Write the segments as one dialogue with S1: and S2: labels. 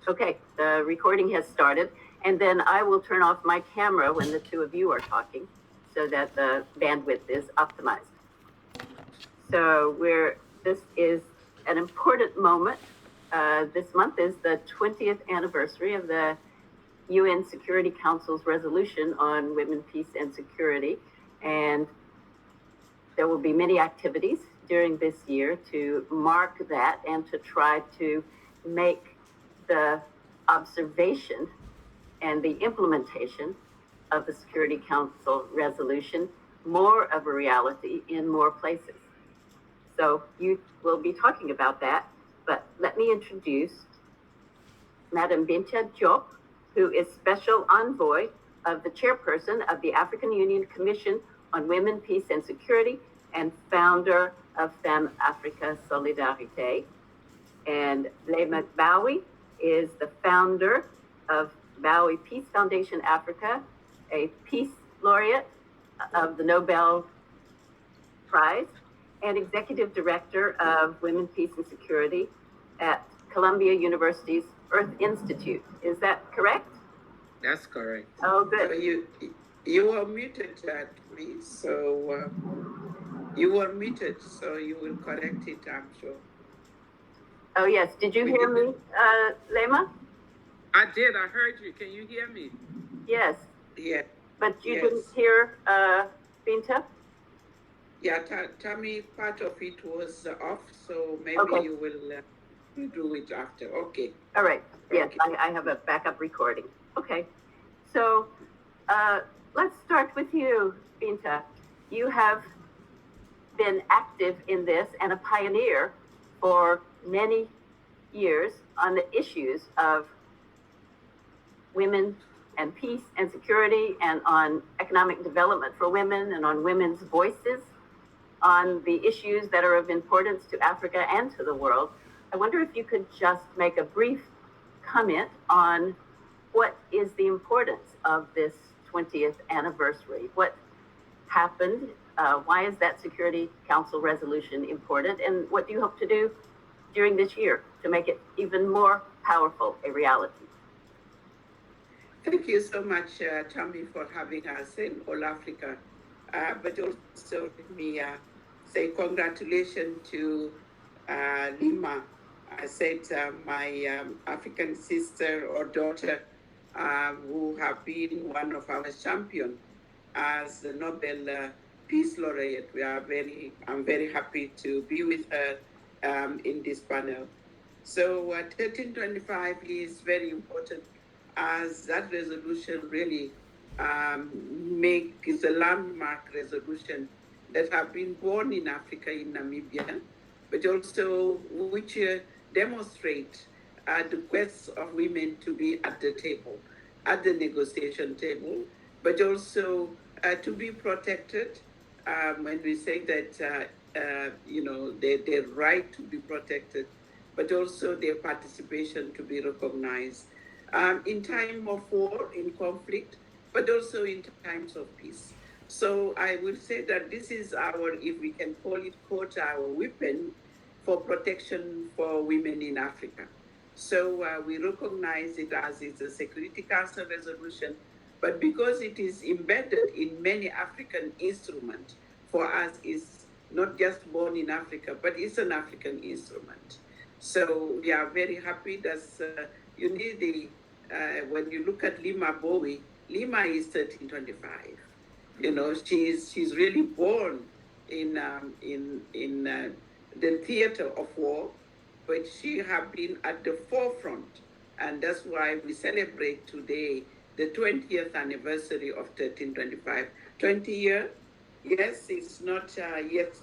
S1: Okay, the recording has started, and then I will turn off my camera when the two of you are talking so that the bandwidth is optimized. So this is an important moment. This month is the 20th anniversary of the UN Security Council's resolution on women, peace, and security. And there will be many activities during this year to mark that and to try to make the observation and the implementation of the Security Council resolution more of a reality in more places. So you will be talking about that, but let me introduce Madam Bineta Diop, who is Special Envoy of the Chairperson of the African Union Commission on Women, Peace and Security, and founder of Femmes Africa Solidarité. And Leymah Gbowee is the founder of Gbowee Peace Foundation Africa, a peace laureate of the Nobel Prize, and executive director of Women, Peace and Security at Columbia University's Earth Institute. Is that correct?
S2: That's correct.
S1: Oh, good.
S2: So you were muted, please. So you were muted, so you will correct it, I'm sure.
S1: Oh, yes. Did you hear me, Leymah?
S2: I did. I heard you. Can you hear me?
S1: Yes.
S2: Yeah.
S1: But you didn't hear Bineta?
S2: Yeah, tell me part of it was off, so maybe you will do it after. Okay.
S1: All right. Yes,
S2: okay.
S1: I have a backup recording. Okay. So let's start with you, Bineta. You have been active in this and a pioneer for many years on the issues of women and peace and security and on economic development for women and on women's voices on the issues that are of importance to Africa and to the world. I wonder if you could just make a brief comment on what is the importance of this 20th anniversary? What happened? Why is that Security Council resolution important? And what do you hope to do during this year to make it even more powerful a reality?
S2: Thank you so much, Tammy, for having us in All Africa. But also let me say congratulations to Leymah. I said my African sister or daughter who have been one of our champions as the Nobel Peace Laureate. I'm very happy to be with her in this panel. So 1325 is very important as that resolution really is a landmark resolution that have been born in Africa, in Namibia, but also which demonstrate the quest of women to be at the table, at the negotiation table, but also to be protected. When we say that, their right to be protected, but also their participation to be recognized in time of war, in conflict, but also in times of peace. So I will say that this is our, if we can call it, quote, our weapon for protection for women in Africa. So we recognize it as it's a Security Council resolution, but because it is embedded in many African instruments, for us it's not just born in Africa, but it's an African instrument. So we are very happy that you need the, when you look at Leymah Gbowee, Leymah is 1325. You know, she's really born in the theater of war, but she has been at the forefront. And that's why we celebrate today the 20th anniversary of 1325. 20 years, yes, it's not yet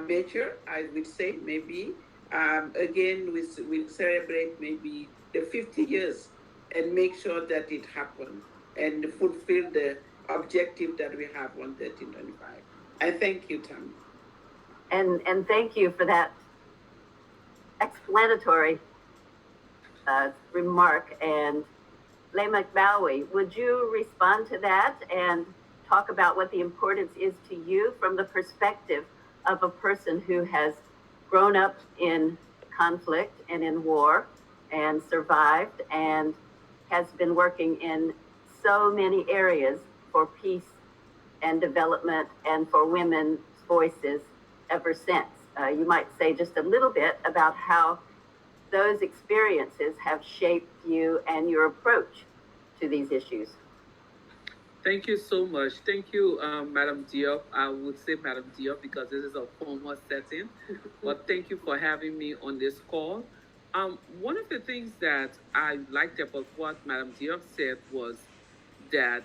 S2: mature, I would say, maybe. Again, we'll celebrate maybe the 50 years and make sure that it happened and fulfill the objective that we have on 1325. I thank you, Tammy.
S1: And thank you for that explanatory remark. And Leymah Gbowee, would you respond to that and talk about what the importance is to you from the perspective of a person who has grown up in conflict and in war and survived and has been working in so many areas for peace and development and for women's voices ever since. You might say just a little bit about how those experiences have shaped you and your approach to these issues.
S3: Thank you so much. Thank you, Madam Diop. I would say Madam Diop because this is a formal setting, but thank you for having me on this call. One of the things that I liked about what Madam Diop said was that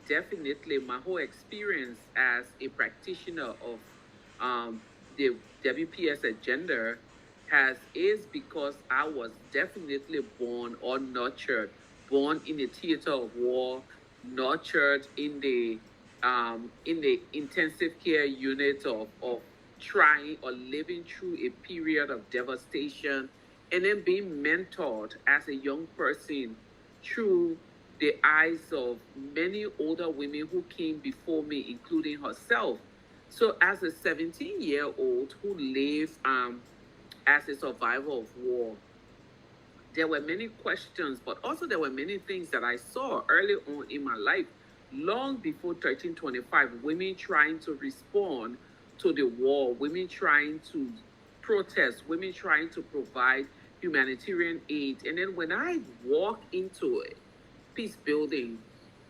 S3: definitely my whole experience as a practitioner of um, the WPS agenda is because I was definitely born or nurtured, born in the theater of war, nurtured in the intensive care unit of trying or living through a period of devastation, and then being mentored as a young person through the eyes of many older women who came before me, including herself. So, as a 17-year-old who lived as a survivor of war, there were many questions, but also there were many things that I saw early on in my life, long before 1325, women trying to respond to the war, women trying to protest, women trying to provide humanitarian aid. And then when I walk into it, peace building,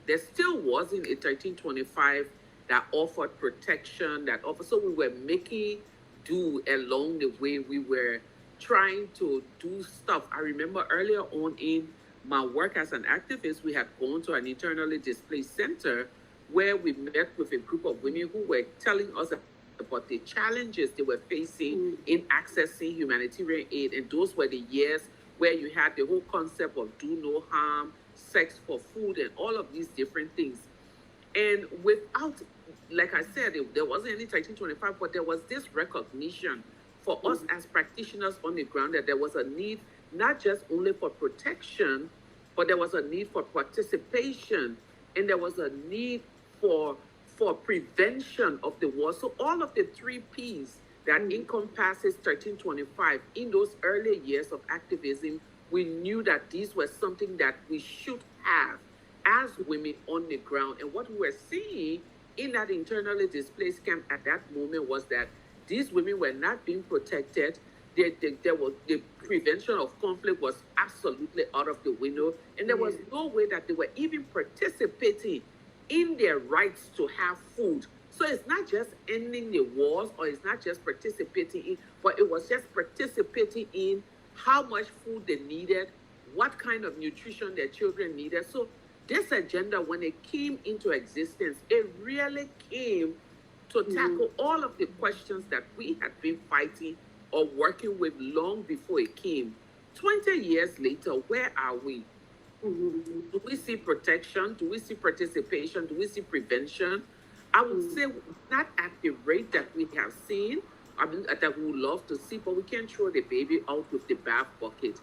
S3: there still wasn't a 1325 that offered protection, that offered. So we were making do along the way. We were trying to do stuff. I remember earlier on in my work as an activist, we had gone to an internally displaced center where we met with a group of women who were telling us about the challenges they were facing in accessing humanitarian aid. And those were the years where you had the whole concept of do no harm, sex for food, and all of these different things. And without, like I said, there wasn't any 1325, but there was this recognition for us as practitioners on the ground that there was a need not just only for protection, but there was a need for participation, and there was a need for prevention of the war. So all of the three P's that encompasses 1325 in those early years of activism, we knew that these were something that we should have as women on the ground. And what we were seeing in that internally displaced camp at that moment was that these women were not being protected. There was the prevention of conflict was absolutely out of the window, and there was no way that they were even participating in their rights to have food. So it's not just ending the wars, or it's not just participating in, but it was just participating in how much food they needed, what kind of nutrition their children needed. So this agenda, when it came into existence, it really came to tackle all of the questions that we had been fighting or working with long before it came. 20 years later, where are we? Do we see protection? Do we see participation? Do we see prevention? I would say not at the rate that we have seen, I mean, that we would love to see, but we can't throw the baby out with the bath bucket.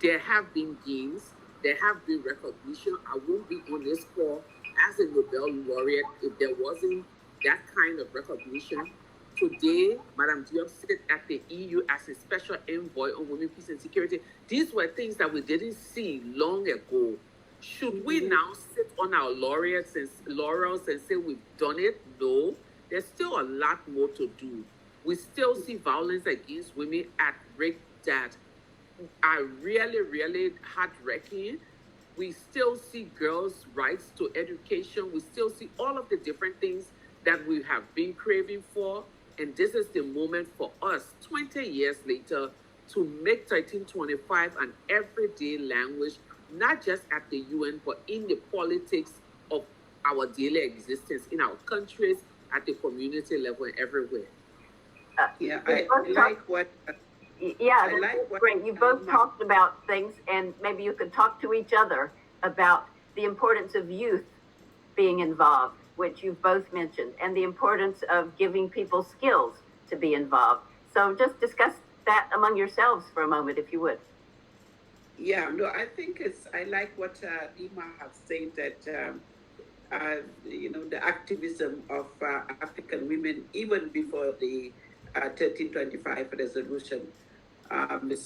S3: There have been gains, there have been recognition. I won't be on this call as a Nobel laureate if there wasn't that kind of recognition. Today, Madam Diop sit at the EU as a special envoy on women, peace, and security. These were things that we didn't see long ago. Should we now sit on our laurels and say we've done it? No, there's still a lot more to do. We still see violence against women at rate that are really, really heart-wrenching. We still see girls' rights to education. We still see all of the different things that we have been craving for. And this is the moment for us, 20 years later, to make 1325 an everyday language, not just at the UN, but in the politics of our daily existence, in our countries, at the community level, and everywhere.
S2: I like what...
S1: Yeah, that's great. You both talked about things, and maybe you could talk to each other about the importance of youth being involved, which you've both mentioned, and the importance of giving people skills to be involved. So just discuss that among yourselves for a moment, if you would.
S2: Yeah, no, I think I like what Leymah has said, that, the activism of African women, even before the 1325 resolution,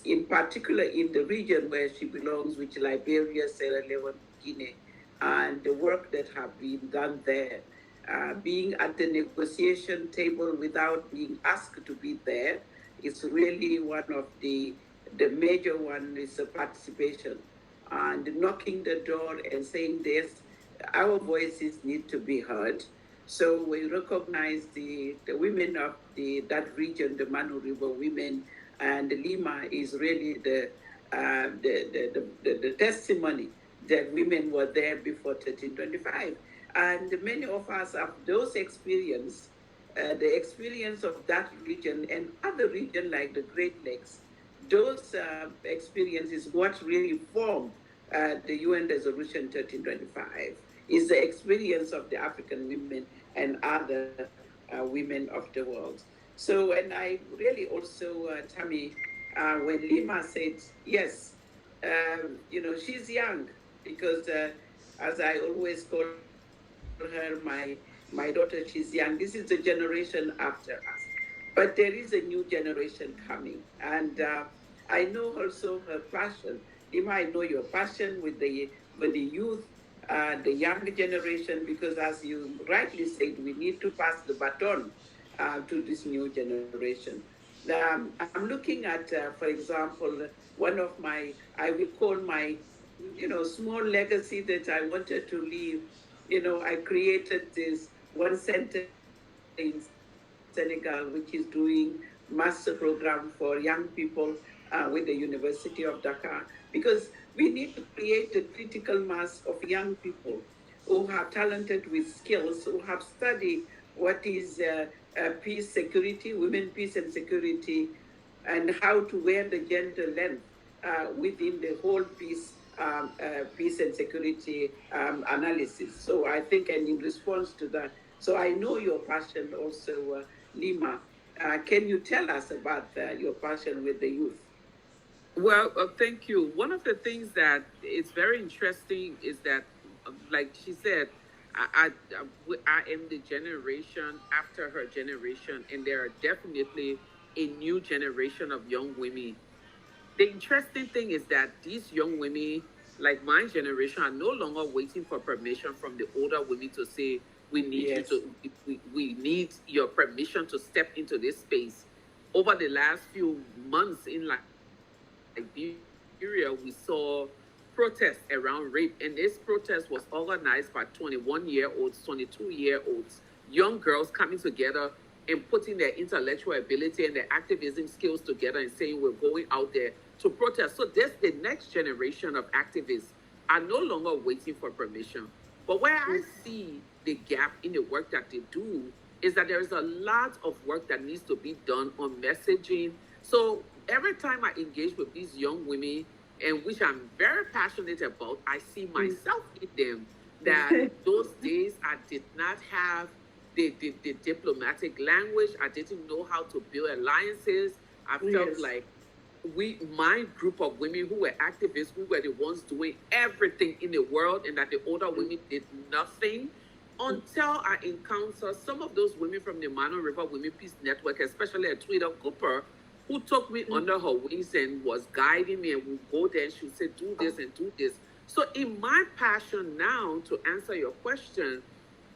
S2: in particular in the region where she belongs, which Liberia, Sierra Leone, Guinea, and the work that have been done there. Being at the negotiation table without being asked to be there is really one of the major one is the participation and knocking the door and saying this, our voices need to be heard. So we recognize the women of that region, the Manu River women, and Leymah is really the testimony that women were there before 1325. And many of us have those experience, the experience of that region and other region like the Great Lakes. Those experiences, what really formed the UN Resolution 1325, is the experience of the African women and other women of the world. So, and I really also, Tammy, when Leymah said, yes, she's young because as I always call her, my daughter, she's young. This is the generation after us. But there is a new generation coming. And I know also her passion. Leymah, I know your passion with the youth, the younger generation, because as you rightly said, we need to pass the baton to this new generation. I'm looking at, for example, one of I will call my, small legacy that I wanted to leave. I created this one center in Senegal, which is doing master program for young people with the University of Dakar, because we need to create a critical mass of young people who are talented with skills, who have studied what is peace, security, women, peace and security, and how to wear the gender length within the whole peace and security analysis. So I think, and in response to that, so I know your passion also, Leymah. Can you tell us about your passion with the youth?
S3: Well, thank you. One of the things that is very interesting is that, like she said, I am the generation after her generation, and there are definitely a new generation of young women. The interesting thing is that these young women, like my generation, are no longer waiting for permission from the older women to say, we need you
S2: Yes.
S3: to, we need your permission to step into this space. Over the last few months in Liberia, we saw protests around rape, and this protest was organized by 21-year-olds, 22-year-olds, young girls coming together and putting their intellectual ability and their activism skills together and saying we're going out there to protest. So this, the next generation of activists are no longer waiting for permission. But where I see the gap in the work that they do is that there is a lot of work that needs to be done on messaging. So every time I engage with these young women, and which I'm very passionate about, I see myself in them. That those days I did not have the diplomatic language. I didn't know how to build alliances. I felt like my group of women who were activists, we were the ones doing everything in the world, and that the older women did nothing until I encountered some of those women from the Manu River Women Peace Network, especially at Twitter Cooper, who took me under her wings and was guiding me, and would go there and she would say, do this and do this. So in my passion now, to answer your question,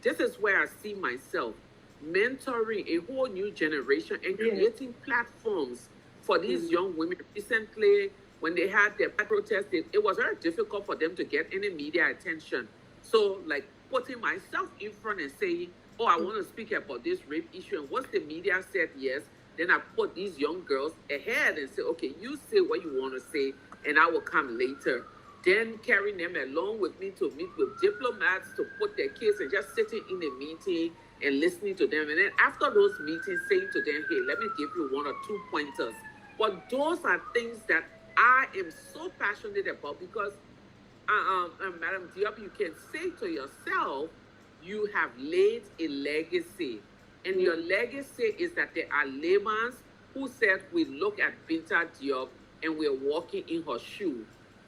S3: this is where I see myself mentoring a whole new generation and creating platforms for these young women. Recently, when they had their protest, it was very difficult for them to get any media attention. So, like, putting myself in front and saying, oh, I want to speak about this rape issue. And once the media said yes, then I put these young girls ahead and say, okay, you say what you want to say, and I will come later. Then carrying them along with me to meet with diplomats to put their case and just sitting in a meeting and listening to them. And then after those meetings, saying to them, hey, let me give you one or two pointers. But those are things that I am so passionate about because, Madam Diop, you can say to yourself, you have laid a legacy. And your legacy is that there are Leymahs who said, we look at Bineta Diop and we're walking in her shoe.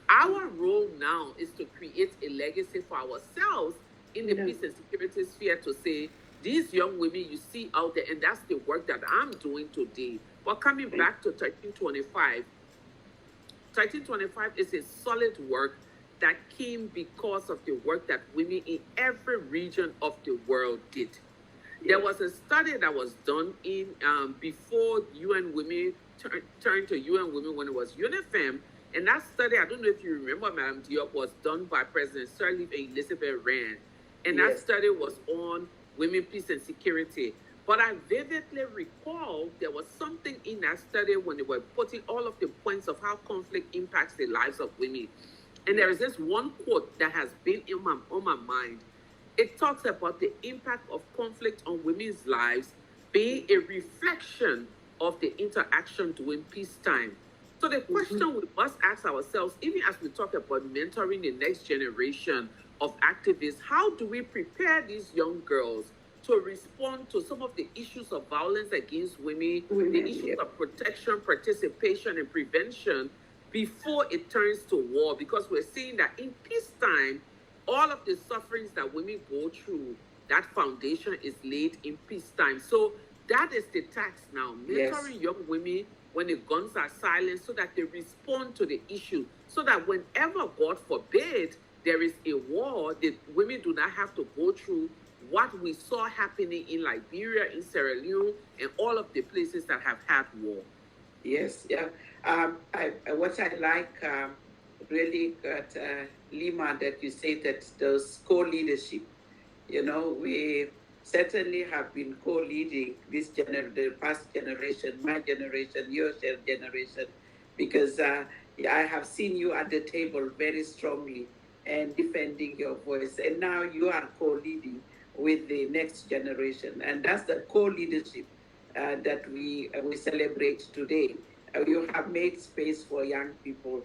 S3: Our role now is to create a legacy for ourselves in the peace and security sphere to say, these young women you see out there, and that's the work that I'm doing today, But coming back to 1325 is a solid work that came because of the work that women in every region of the world did. There was a study that was done in before UN Women turned to UN Women when it was UNIFEM. And that study, I don't know if you remember, Madam Diop, was done by President Sirleaf and Elizabeth Rand. And that study was on women, peace, and security. But I vividly recall there was something in that study when they were putting all of the points of how conflict impacts the lives of women. And there is this one quote that has been on my mind. It talks about the impact of conflict on women's lives being a reflection of the interaction during peacetime. So the question we must ask ourselves, even as we talk about mentoring the next generation of activists, how do we prepare these young girls to respond to some of the issues of violence against women, the issues of protection, participation, and prevention before it turns to war? Because we're seeing that in peacetime, all of the sufferings that women go through, that foundation is laid in peacetime. So that is the task now, mentoring young women when the guns are silenced so that they respond to the issue, so that whenever, God forbid, there is a war, the women do not have to go through what we saw happening in Liberia, in Sierra Leone, and all of the places that have had war.
S2: Yes, yeah. What I like really at Leymah, that you say that those co-leadership, we certainly have been co-leading the past generation, my generation, your generation, because I have seen you at the table very strongly and defending your voice. And now you are co-leading with the next generation. And that's the co-leadership that we celebrate today. You have made space for young people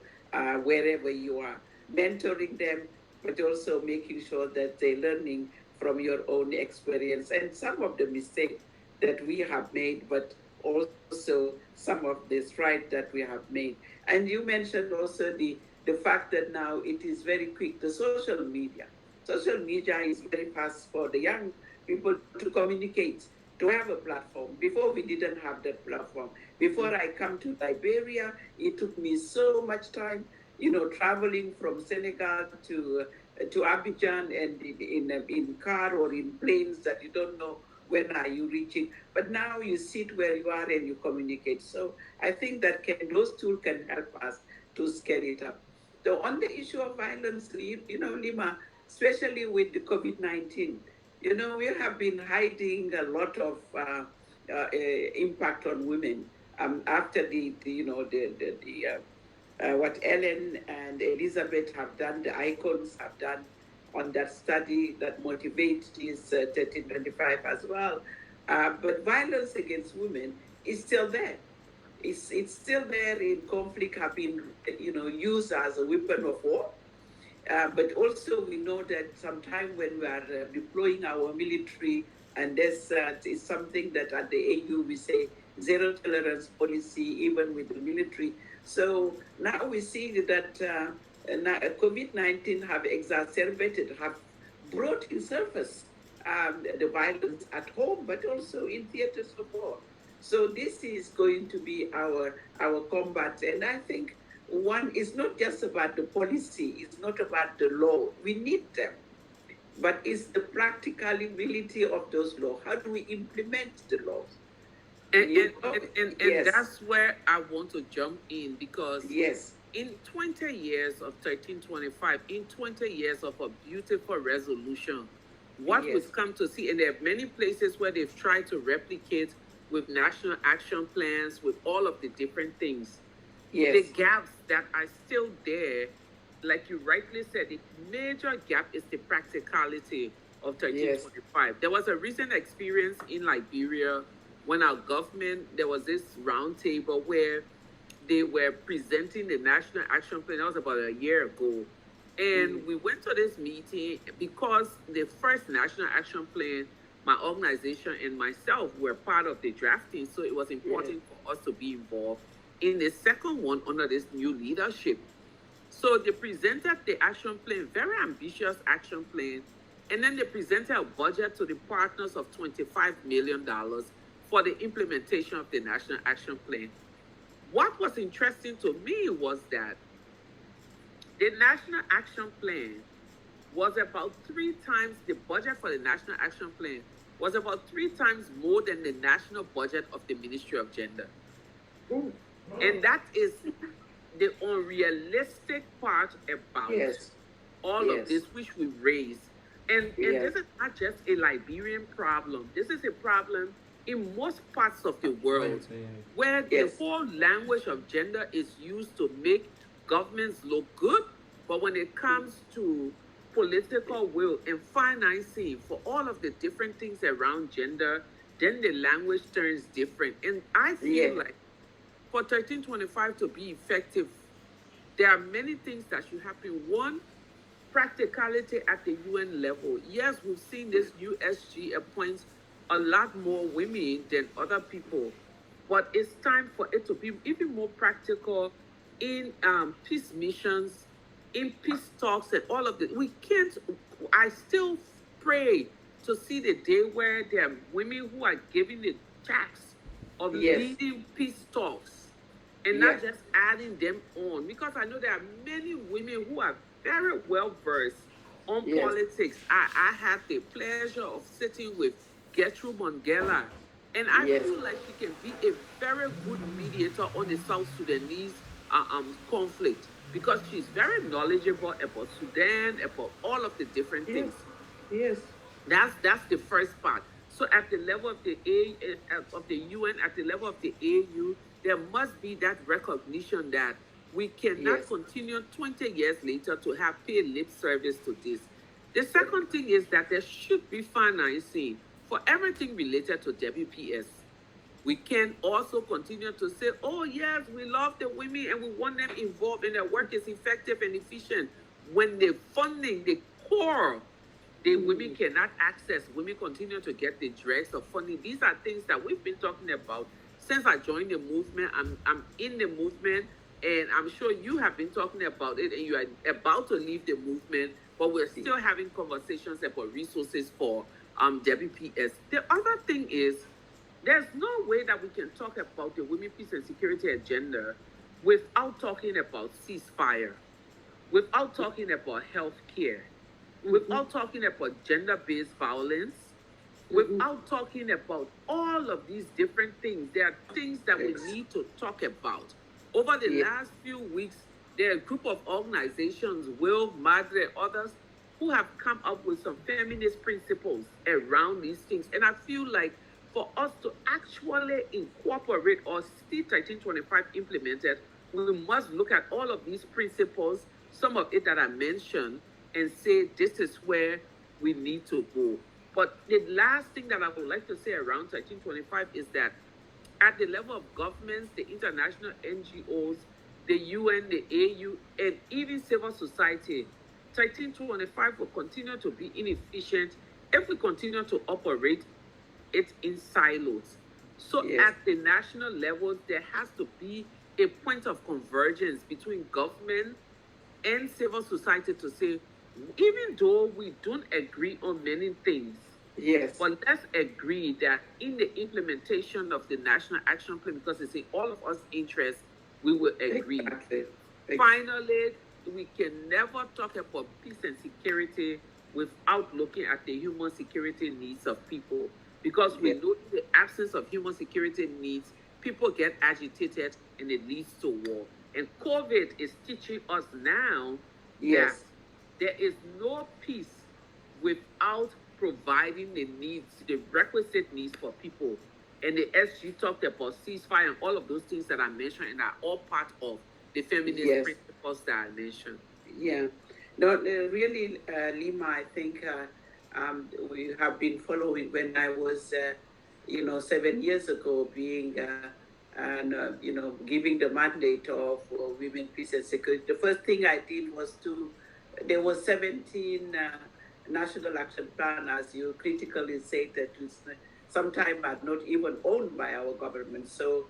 S2: wherever you are, mentoring them, but also making sure that they're learning from your own experience and some of the mistakes that we have made, but also some of the strides that we have made. And you mentioned also the fact that now it is very quick, the social media. Social media is very fast for the young people to communicate, to have a platform. Before, we didn't have that platform. Before I come to Liberia, it took me so much time, traveling from Senegal to Abidjan, and in car or in planes that you don't know when are you reaching. But now you sit where you are and you communicate. So I think that those tools can help us to scale it up. So on the issue of violence, Leymah, especially with the COVID-19, we have been hiding a lot of impact on women after what Ellen and Elizabeth have done, the icons have done on that study that motivates this 1325 as well. But violence against women is still there. It's still there. In conflict, have been used as a weapon of war. But also we know that sometimes when we are deploying our military, and this is something that at the AU we say zero tolerance policy, even with the military. So now we see that COVID-19 have exacerbated, have brought in surface the violence at home, but also in theaters of war. So this is going to be our combat. And I think one is not just about the policy, it's not about the law. We need them. But it's the practicability of those laws. How do we implement the laws?
S3: And that's where I want to jump in, because in 20 years of 1325, in 20 years of a beautiful resolution, what we've come to see, and there are many places where they've tried to replicate with national action plans, with all of the different things, the gaps that are still there, like you rightly said, the major gap is the practicality of 1325. There was a recent experience in Liberia when our government, there was this round table where they were presenting the national action plan. That was about a year ago. And we went to this meeting because the first national action plan, my organization and myself were part of the drafting. So it was important for us to be involved in the second one under this new leadership. So they presented the action plan, very ambitious action plan. And then they presented a budget to the partners of $25 million for the implementation of the National Action Plan. What was interesting to me was that the National Action Plan was about 3 times, the budget for the National Action Plan was about 3 times more than the national budget of the Ministry of Gender.
S2: Ooh.
S3: And that is the unrealistic part about all of this, which we raised. And this is not just a Liberian problem. This is a problem in most parts of the world, where the whole language of gender is used to make governments look good, but when it comes to political will and financing for all of the different things around gender, then the language turns different. And I feel like for 1325 to be effective, there are many things that should happen. One, practicality at the UN level. Yes, we've seen this USG appoint a lot more women than other people, but it's time for it to be even more practical in peace missions, in peace talks, and all of this. We can't, I still pray to see the day where there are women who are giving the task of leading peace talks and not just adding them on, because I know there are many women who are very well versed on politics. I had the pleasure of sitting with Gertrude Mongela, and I feel like she can be a very good mediator on the South Sudanese conflict, because she's very knowledgeable about Sudan, about all of the different things. That's the first part. So at the level of the UN, at the level of the AU, there must be that recognition that we cannot continue 20 years later to have paid lip service to this. The second thing is that there should be financing for everything related to WPS. We can also continue to say, oh yes, we love the women and we want them involved and their work is effective and efficient. When the funding, the core, the women cannot access, women continue to get the dregs of funding. These are things that we've been talking about since I joined the movement. I'm in the movement, and I'm sure you have been talking about it, and you are about to leave the movement, but we're still having conversations about resources for WPS. The other thing is, there's no way that we can talk about the women, peace, and security agenda without talking about ceasefire, without talking about health care, without talking about gender-based violence, without talking about all of these different things. There are things that we need to talk about. Over the last few weeks, there are a group of organizations, Will, Margaret, others, who have come up with some feminist principles around these things. And I feel like for us to actually incorporate or see 1325 implemented, we must look at all of these principles, some of it that I mentioned, and say this is where we need to go. But the last thing that I would like to say around 1325 is that at the level of governments, the international NGOs, the UN, the AU, and even civil society, 1325 will continue to be inefficient if we continue to operate it in silos. So at the national level, there has to be a point of convergence between government and civil society to say, even though we don't agree on many things, but let's agree that in the implementation of the National Action Plan, because it's in all of us' interest, we will agree. Finally, we can never talk about peace and security without looking at the human security needs of people, because we know in the absence of human security needs, people get agitated and it leads to war. And COVID is teaching us now that there is no peace without providing the needs, the requisite needs for people. And the SG talked about ceasefire and all of those things that I mentioned, and are all part of the feminist principles that I mentioned.
S2: No, really, Leymah, I think we have been following when I was, 7 years ago, being giving the mandate of women, peace and security. The first thing I did was there was 17 National Action Plan, as you critically said, that sometimes are not even owned by our government. So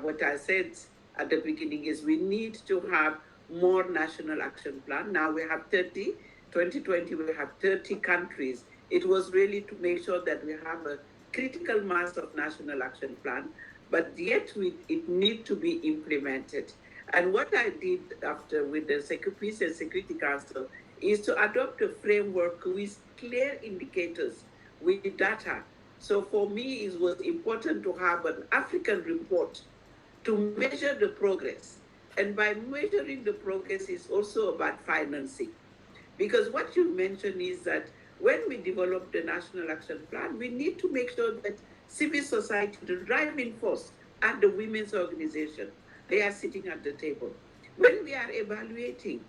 S2: what I said at the beginning is we need to have more National Action Plan. Now we have 2020 we have 30 countries. It was really to make sure that we have a critical mass of national action plan, but yet it need to be implemented. And what I did after with the Peace and Security Council is to adopt a framework with clear indicators, with data. So for me, it was important to have an African report to measure the progress. And by measuring the progress is also about financing. Because what you mentioned is that when we develop the National Action Plan, we need to make sure that civil society, the driving force, and the women's organization, they are sitting at the table. When we are evaluating,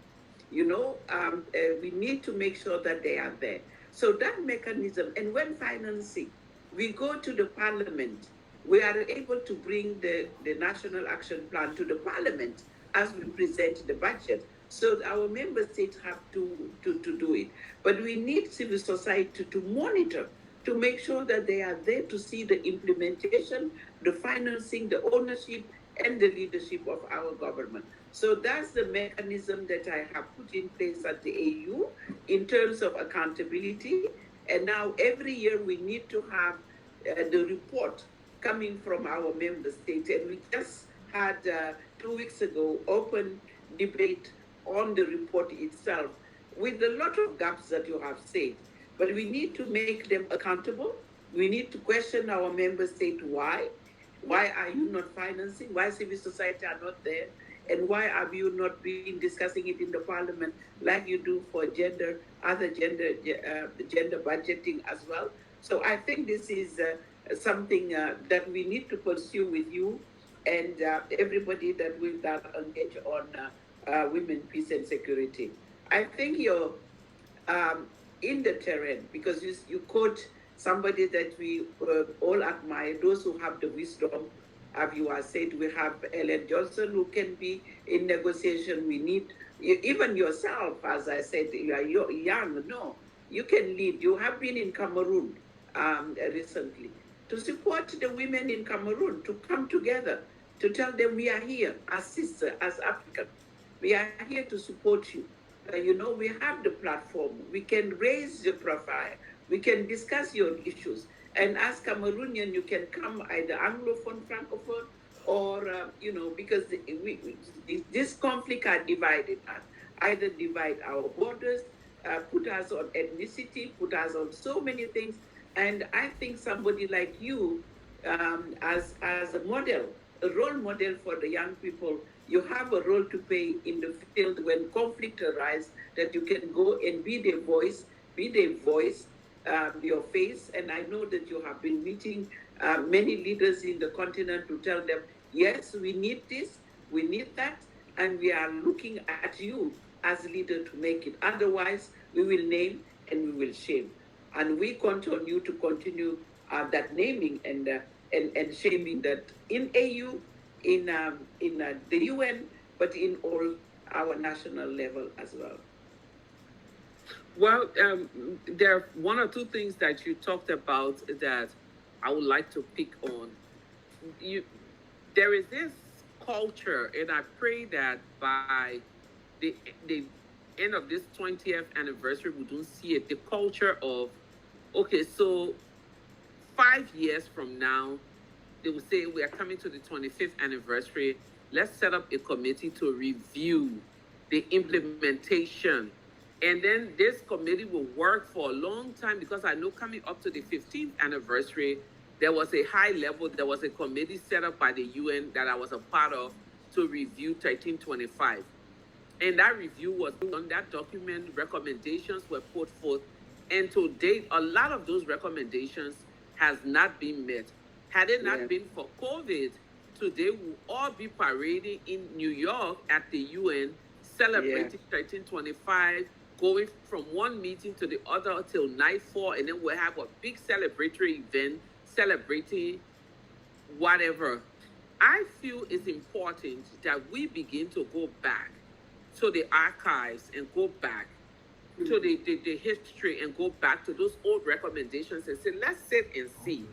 S2: we need to make sure that they are there. So that mechanism, and when financing, we go to the parliament, we are able to bring the National Action Plan to the parliament as we present the budget. So our member states have to do it. But we need civil society to monitor, to make sure that they are there to see the implementation, the financing, the ownership, and the leadership of our government. So that's the mechanism that I have put in place at the AU in terms of accountability. And now every year we need to have the report coming from our member states. And we just had 2 weeks ago open debate on the report itself with a lot of gaps that you have said. But we need to make them accountable. We need to question our member state why. Why are you not financing? Why civil society are not there? And why have you not been discussing it in the parliament like you do for gender budgeting as well? So I think this is something that we need to pursue with you and everybody that will engage on women, peace and security. I think you're in the terrain because you quote somebody that we all admire, those who have the wisdom. As you have said, we have Ellen Johnson who can be in negotiation. We need, even yourself, as I said, you're young, no, you can lead. You have been in Cameroon recently to support the women in Cameroon, to come together, to tell them we are here as sisters, as Africans. We are here to support you. We have the platform. We can raise your profile. We can discuss your issues. And as Cameroonian, you can come either Anglophone, Francophone, or, because this conflict are divided us. Either divide our borders, put us on ethnicity, put us on so many things. And I think somebody like you, as a model, a role model for the young people, you have a role to play in the field when conflict arises, that you can go and be their voice, your face. And I know that you have been meeting many leaders in the continent to tell them, yes, we need this, we need that, and we are looking at you as leader to make it. Otherwise, we will name and we will shame. And we count on you to continue that naming and shaming that in AU, in the UN, but in all our national level as well.
S3: Well, there are one or two things that you talked about that I would like to pick on. There is this culture, and I pray that by the end of this 20th anniversary, we don't see it. The culture of, okay, so 5 years from now, they will say we are coming to the 25th anniversary. Let's set up a committee to review the implementation. And then this committee will work for a long time, because I know coming up to the 15th anniversary, there was a high level, there was a committee set up by the UN that I was a part of to review 1325. And that review was done, that document, recommendations were put forth. And to date, a lot of those recommendations has not been met. Had it not been for COVID, today we'll all be parading in New York at the UN, celebrating 1325, going from one meeting to the other till nightfall, and then we'll have a big celebratory event celebrating whatever. I feel it's important that we begin to go back to the archives and go back to the history and go back to those old recommendations and say, let's sit and see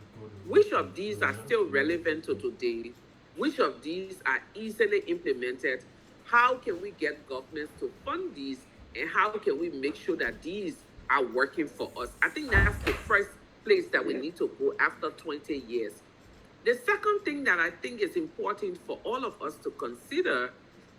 S3: which of these are still relevant to today, which of these are easily implemented, how can we get governments to fund these, and how can we make sure that these are working for us. I think that's the first place that we need to go after 20 years. The second thing that I think is important for all of us to consider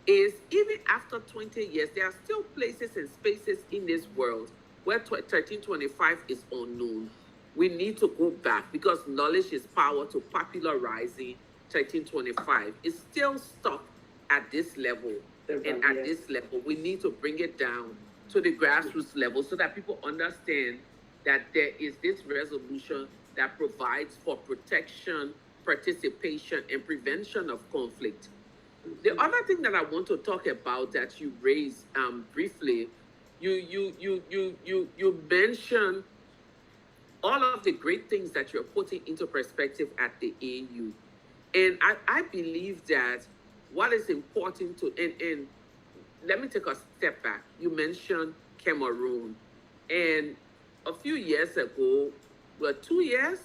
S3: is even after 20 years, there are still places and spaces in this world where 1325 is unknown. We need to go back because knowledge is power to popularizing 1325. It's still stuck at this level. And at this level, we need to bring it down to the grassroots level so that people understand that there is this resolution that provides for protection, participation, and prevention of conflict. The other thing that I want to talk about that you raised briefly, you mentioned all of the great things that you're putting into perspective at the AU. And I believe that what is important to, and let me take a step back. You mentioned Cameroon. And a few years ago, well, 2 years,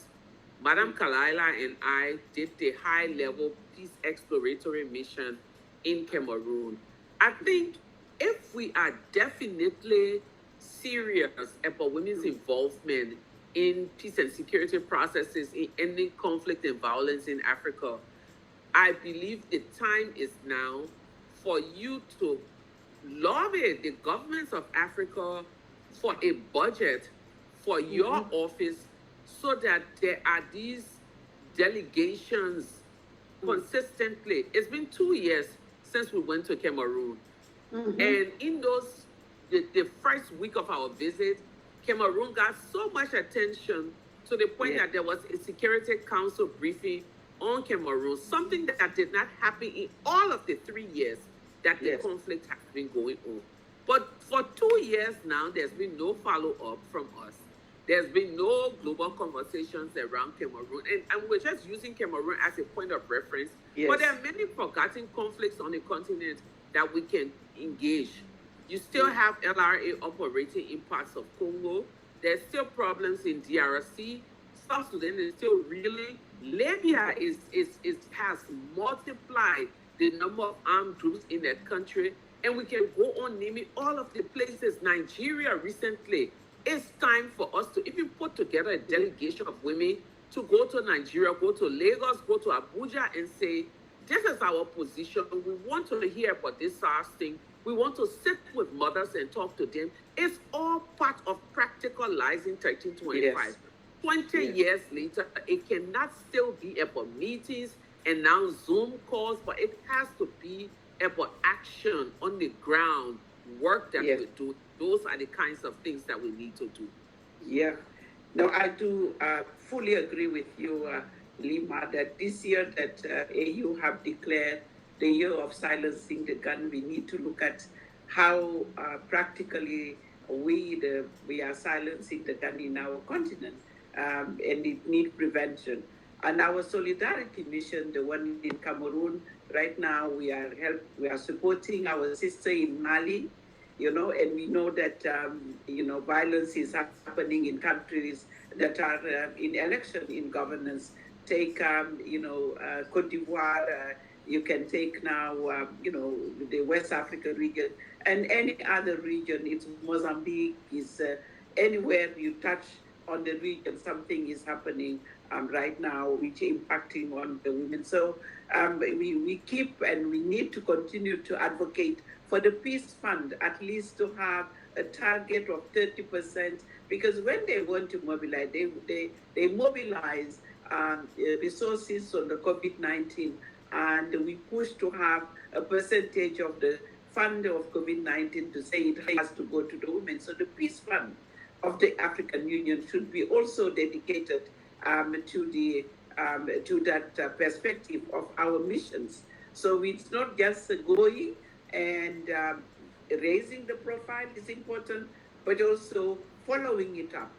S3: Madame Kalila and I did the high-level peace exploratory mission in Cameroon. I think if we are definitely serious about women's involvement in peace and security processes, in ending conflict and violence in Africa, I believe the time is now for you to lobby the governments of Africa for a budget for your office so that there are these delegations consistently. It's been 2 years since we went to Cameroon. And in the first week of our visit, Cameroon got so much attention to the point that there was a Security Council briefing on Cameroon, something that did not happen in all of the 3 years that the conflict has been going on. But for 2 years now, there's been no follow-up from us. There's been no global conversations around Cameroon. And we're just using Cameroon as a point of reference. But there are many forgotten conflicts on the continent that we can engage. You still have LRA operating in parts of Congo. There's still problems in DRC. South Sudan is still reeling. Libya has multiplied the number of armed groups in that country. And we can go on naming all of the places. Nigeria recently. It's time for us to even put together a delegation of women to go to Nigeria, go to Lagos, go to Abuja and say, this is our position. We want to hear about this SARS thing. We want to sit with mothers and talk to them. It's all part of practicalizing 1325. 20 years later, it cannot still be about meetings and now Zoom calls, but it has to be about action on the ground, work that we do. Those are the kinds of things that we need to do.
S2: Yeah. No, I do fully agree with you, Leymah, that this year that AU have declared the year of silencing the gun, we need to look at how practically we are silencing the gun in our continent, and it needs prevention. And our solidarity mission, the one in Cameroon, right now we are supporting our sister in Mali, and we know that, violence is happening in countries that are in election, in governance. Take, Cote d'Ivoire, you can take now, the West African region, and any other region. It's Mozambique, is anywhere you touch on the region, something is happening right now, which is impacting on the women. So we keep and we need to continue to advocate for the Peace Fund, at least to have a target of 30%, because when they want to mobilize, they mobilize resources on the COVID-19, and we push to have a percentage of the fund of COVID-19 to say it has to go to the women. So the Peace Fund of the African Union should be also dedicated to that perspective of our missions. So it's not just going and raising the profile is important, but also following it up.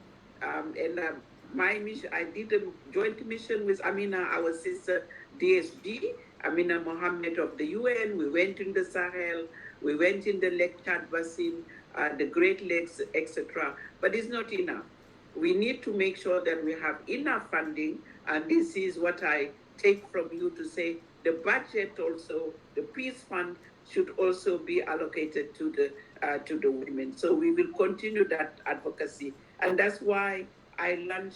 S2: My mission, I did a joint mission with Amina, our sister DSG, Amina Mohammed of the UN. We went in the Sahel, we went in the Lake Chad Basin, the Great Lakes, etc. But it's not enough. We need to make sure that we have enough funding, and this is what I take from you to say the budget also, the Peace Fund should also be allocated to the women. So we will continue that advocacy, and that's why I launch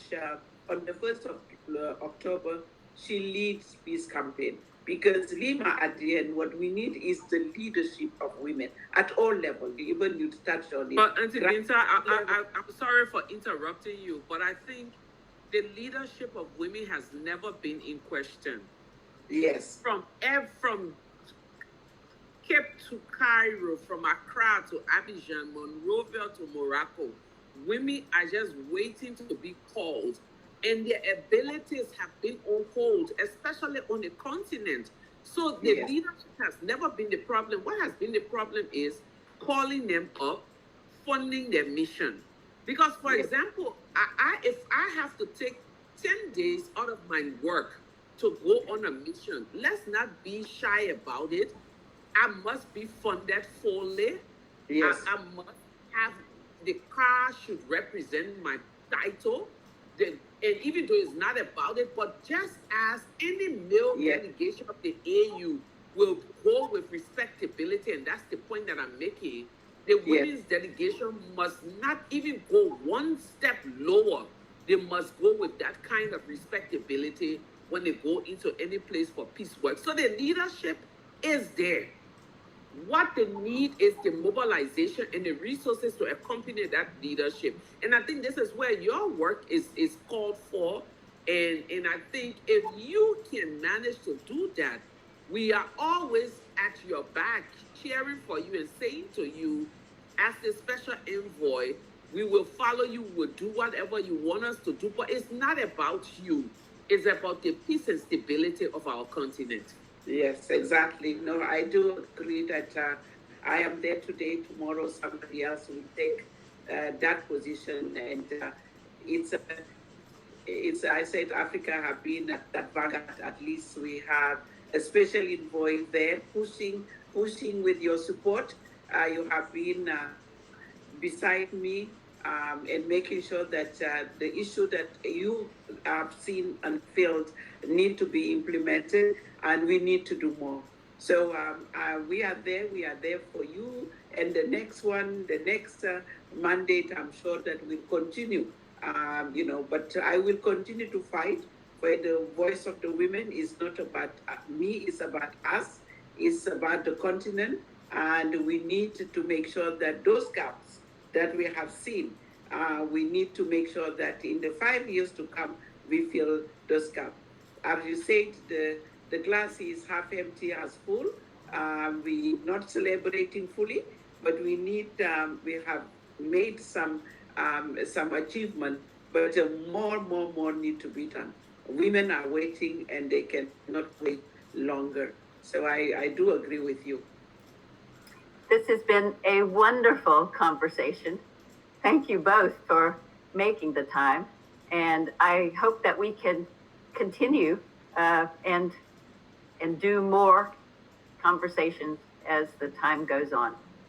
S2: on the 1st of October, she leads peace campaign. Because Leymah, at the end, what we need is the leadership of women at all levels. Even you touched on it.
S3: But Auntie Binta, I'm sorry for interrupting you, but I think the leadership of women has never been in question.
S2: Yes.
S3: From Cape to Cairo, from Accra to Abidjan, Monrovia to Morocco, women are just waiting to be called. And their abilities have been on hold, especially on the continent. So the leadership has never been the problem. What has been the problem is calling them up, funding their mission. Because, for example, if I have to take 10 days out of my work to go on a mission, let's not be shy about it. I must be funded fully.
S2: Yes.
S3: I must have, the car should represent my title. And even though it's not about it, but just as any male delegation of the AU will go with respectability, and that's the point that I'm making, the women's delegation must not even go one step lower. They must go with that kind of respectability when they go into any place for peace work. So the leadership is there. What they need is the mobilization and the resources to accompany that leadership. And I think this is where your work is called for. And I think if you can manage to do that, we are always at your back, cheering for you and saying to you, as the special envoy, we will follow you, we'll do whatever you want us to do. But it's not about you. It's about the peace and stability of our continent.
S2: Yes, exactly. No, I do agree that I am there today. Tomorrow, somebody else will take that position, and it's. I said Africa have been at that vanguard. At least we have a special envoy there, pushing with your support. You have been beside me and making sure that the issue that you have seen and felt need to be implemented, and we need to do more. So we are there for you. And the next one, the next mandate, I'm sure that will continue, but I will continue to fight for the voice of the women. Is not about me, it's about us, it's about the continent. And we need to make sure that those gaps that we have seen, we need to make sure that in the 5 years to come, we fill those gaps. As you said, the glass is half empty as full. We're not celebrating fully, but we need, we have made some achievement, but more need to be done. Women are waiting and they cannot wait longer. So I do agree with you.
S1: This has been a wonderful conversation. Thank you both for making the time. And I hope that we can continue and do more conversations as the time goes on.